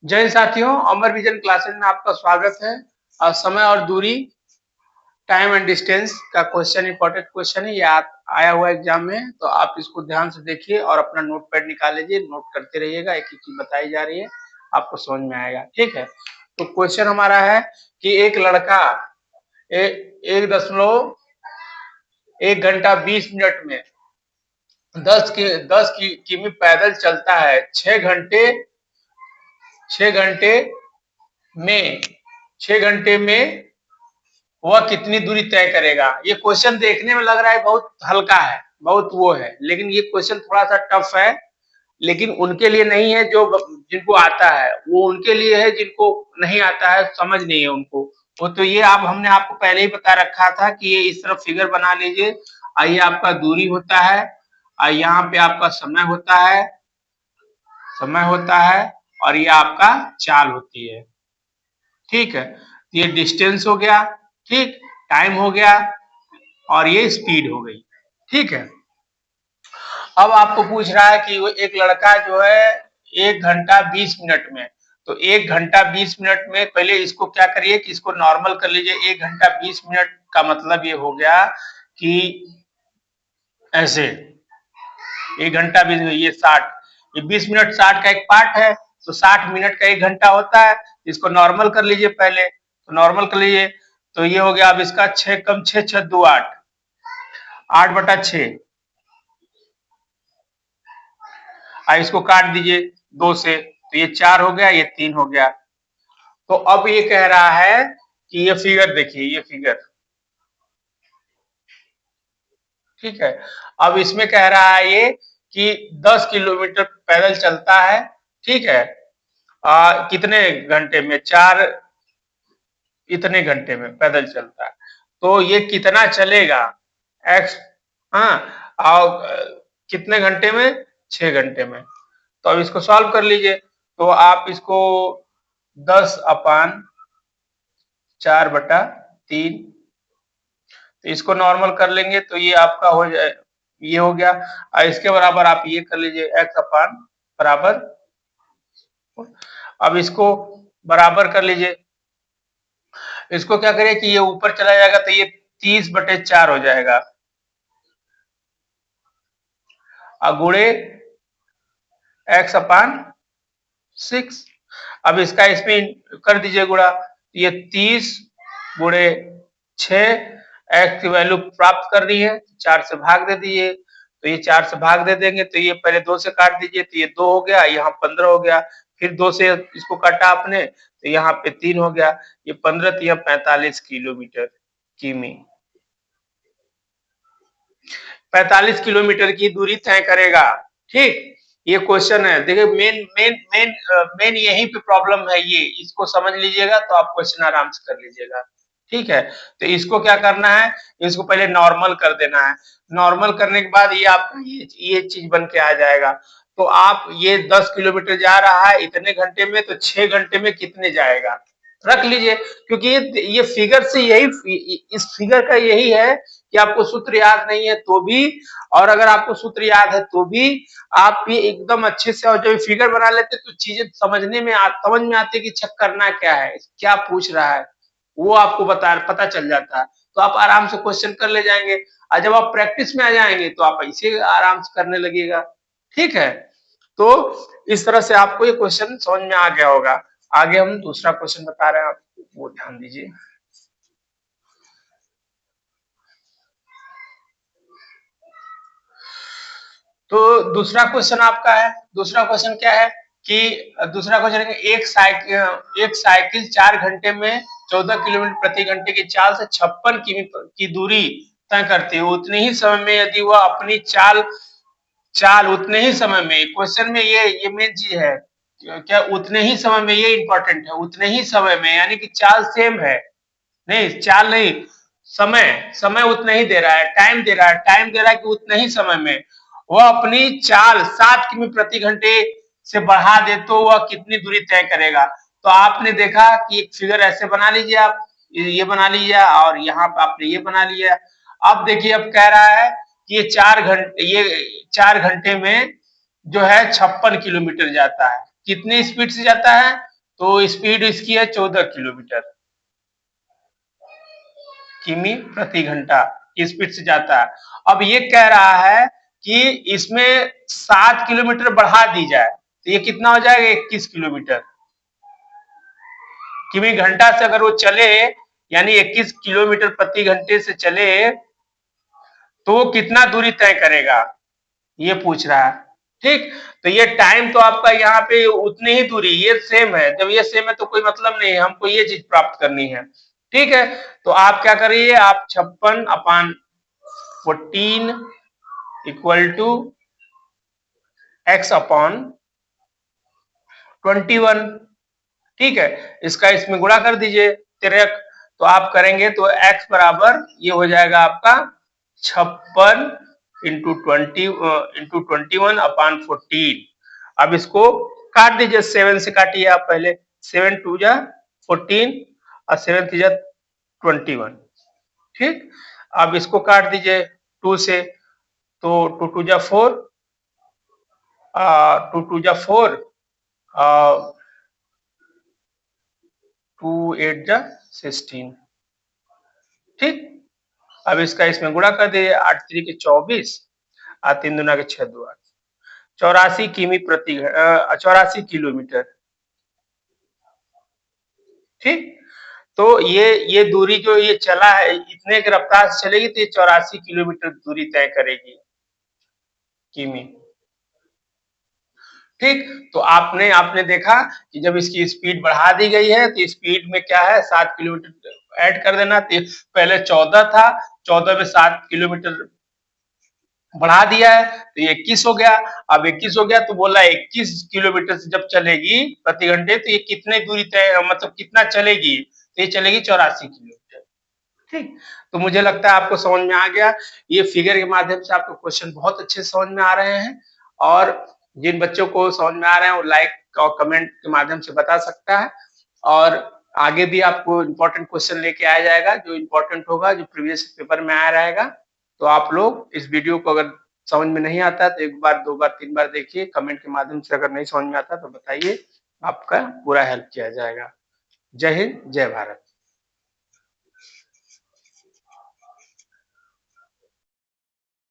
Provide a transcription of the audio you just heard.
जय हिंद साथियों, अमर vision classes में आपका स्वागत है। समय और दूरी, टाइम एंड डिस्टेंस का क्वेश्चन इंपॉर्टेंट क्वेश्चन है। ये आया हुआ एग्जाम में, तो आप इसको ध्यान से देखिए और अपना नोट पैड निकाल लीजिए, नोट करते रहिएगा। एक एक चीज बताई जा रही है, आपको समझ में आएगा। ठीक है, तो क्वेश्चन हमारा है कि एक लड़का 1 घंटा 20 मिनट में 10 किमी पैदल चलता है। 6 घंटे में 6 घंटे में वह कितनी दूरी तय करेगा। ये क्वेश्चन देखने में लग रहा है बहुत हल्का है, बहुत वो है, लेकिन ये क्वेश्चन थोड़ा सा टफ है। लेकिन उनके लिए नहीं है जो जिनको आता है, वो उनके लिए है जिनको नहीं आता है, समझ नहीं है उनको। वो तो ये आप हमने आपको पहले ही बता रखा था कि ये इस तरफ फिगर बना लीजिए। ये आपका दूरी होता है, यहाँ पे आपका समय होता है और ये आपका चाल होती है। ठीक है, ये डिस्टेंस हो गया, ठीक, टाइम हो गया और ये स्पीड हो गई। ठीक है, अब आपको पूछ रहा है कि वो एक लड़का जो है 1 घंटा 20 मिनट में, तो 1 घंटा 20 मिनट में पहले इसको क्या करिए कि इसको नॉर्मल कर लीजिए। 1 घंटा 20 मिनट का मतलब ये हो गया कि ऐसे 1 घंटा 20, ये 60, ये 20 मिनट 60 का एक पार्ट है, तो 60 मिनट का 1 घंटा होता है। इसको नॉर्मल कर लीजिए पहले, तो नॉर्मल कर लीजिए, तो ये हो गया अब इसका 6 कम 6 6 2 8, 8/6। इसको काट दीजिए 2 से, तो ये 4 हो गया, ये 3 हो गया। तो अब ये कह रहा है कि ये फिगर देखिए, ये फिगर, ठीक है। अब इसमें कह रहा है ये कि 10 किलोमीटर पैदल चलता है। ठीक है, कितने घंटे में? 4 इतने घंटे में पैदल चलता है, तो ये कितना चलेगा एक्स। हाँ, और कितने घंटे में? 6 घंटे में। तो अब इसको सॉल्व कर लीजिए, तो आप इसको 10/4/3, तो इसको नॉर्मल कर लेंगे तो ये आपका हो जाए, ये हो गया। और इसके बराबर आप ये कर लीजिए x/बराबर, अब इसको बराबर कर लीजिए। इसको क्या करिए कि ये ऊपर चला जाएगा तो ये 30/4 हो जाएगा, गुणे x/6। अब इसका इसमें कर दीजिए गुणा, ये 30 गुणे 6, x की वैल्यू प्राप्त कर रही है, 4 से भाग दे दीजिए, तो ये 4 से भाग दे देंगे तो ये पहले 2 से काट दीजिए, तो ये 2 हो गया, यहाँ 15 हो गया, फिर 2 से इसको काटा आपने तो यहाँ पे 3 हो गया, ये 15 3 45 किलोमीटर किमी 45 किलोमीटर की दूरी तय करेगा। ठीक, ये क्वेश्चन है। देखिए मेन मेन मेन मेन यहीं पे प्रॉब्लम है, ये इसको समझ लीजिएगा तो आप क्वेश्चन आराम से कर लीजिएगा। ठीक है, तो इसको क्या करना है, इसको पहले नॉर्मल कर देना है। नॉर्मल करने के बाद ये आपका ये चीज बन के आ जाएगा। तो आप ये 10 किलोमीटर जा रहा है इतने घंटे में, तो 6 घंटे में कितने जाएगा रख लीजिए, क्योंकि ये फिगर से यही, इस फिगर का यही है कि आपको सूत्र याद नहीं है तो भी, और अगर आपको सूत्र याद है तो भी, आप भी एकदम अच्छे से, और जब फिगर बना लेते तो चीजें समझ में आती है कि चेक करना क्या है, क्या पूछ रहा है, वो आपको पता चल जाता है। तो आप आराम से क्वेश्चन कर ले जाएंगे, और जब आप प्रैक्टिस में आ जाएंगे तो आप ऐसे आराम से करने लगेगा। ठीक है, तो इस तरह से आपको ये क्वेश्चन समझ में आ गया होगा। आगे हम दूसरा क्वेश्चन बता रहे हैं, आप वो ध्यान दीजिए। तो दूसरा क्वेश्चन आपका है, दूसरा क्वेश्चन क्या है कि दूसरा क्वेश्चन है कि एक साइकिल 4 घंटे में 14 किलोमीटर प्रति घंटे की चाल से 56 किमी की दूरी तय करती है। उतने ही समय में यदि वह अपनी चाल चाल उतने ही समय में, क्वेश्चन में ये मेन चीज है, क्या उतने ही समय में, ये इंपॉर्टेंट है, उतने ही समय में यानी कि चाल सेम है, नहीं चाल नहीं, समय समय उतना ही दे रहा है, टाइम दे रहा है, टाइम दे रहा है कि उतने ही समय में वह अपनी चाल 7 किमी प्रति घंटे से बढ़ा दे तो वह कितनी दूरी तय करेगा। तो आपने देखा कि एक फिगर ऐसे बना लीजिए, आप ये बना लीजिए और यहाँ पे आपने ये बना लिया। अब देखिए, अब कह रहा है कि ये 4 घंटे में जो है 56 किलोमीटर जाता है। कितनी स्पीड से जाता है? तो स्पीड इसकी है 14 किलोमीटर किमी प्रति घंटा की स्पीड से जाता है। अब ये कह रहा है कि इसमें 7 किलोमीटर बढ़ा दी जाए तो ये कितना हो जाएगा 21 किलोमीटर किमी घंटा से अगर वो चले यानी 21 किलोमीटर प्रति घंटे से चले तो वो कितना दूरी तय करेगा ये पूछ रहा है। ठीक, तो ये टाइम तो आपका यहाँ पे उतनी ही दूरी ये सेम है, जब ये सेम है तो कोई मतलब नहीं है, हमको ये चीज प्राप्त करनी है। ठीक है, तो आप क्या करिए, आप 56/14 इक्वल टू x अपॉन 21। ठीक है, इसका इसमें गुणा कर दीजिए 13, तो आप करेंगे तो x बराबर ये हो जाएगा आपका 56 इंटू 21/14। अब इसको काट दीजिए, 7 से काटिए आप पहले, 7 2 जा 14 और 7 3 जा 21। ठीक, अब इसको काट दीजिए 2 से, तो 2 2 जा 4, 2 2 जा 4, 2 8 जा 16। ठीक, अब इसका इसमें गुणा कर दीजिए, 8 3 के 24 और 3 दूना के 6 2 8, 84 किमी प्रति 84 किलोमीटर। ठीक, तो ये दूरी जो ये चला है इतने की रफ्तार से चलेगी तो ये 84 किलोमीटर दूरी तय करेगी किमी। ठीक, तो आपने आपने देखा कि जब इसकी स्पीड बढ़ा दी गई है तो स्पीड में क्या है 7 किलोमीटर ऐड कर देना। तो पहले 14 था, 14 में 7 किलोमीटर बढ़ा दिया है तो ये 21 हो गया। अब 21 हो गया तो बोला 21 किलोमीटर से जब चलेगी प्रति घंटे तो ये कितने दूरी तय मतलब कितना चलेगी, तो ये चलेगी 84 किलोमीटर। ठीक, तो मुझे लगता है आपको समझ में आ गया। ये फिगर के माध्यम से आपको क्वेश्चन बहुत अच्छे समझ में आ रहे हैं, और जिन बच्चों को समझ में आ रहे हैं वो लाइक और कमेंट के माध्यम से बता सकता है। और आगे भी आपको इम्पोर्टेंट क्वेश्चन लेके आया जाएगा, जो इम्पोर्टेंट होगा, जो प्रीवियस पेपर में आया रहेगा। तो आप लोग इस वीडियो को अगर समझ में नहीं आता तो 1 बार 2 बार 3 बार देखिए, कमेंट के माध्यम से अगर नहीं समझ में आता तो बताइए, आपका पूरा हेल्प किया जाएगा। जय हिंद, जय भारत।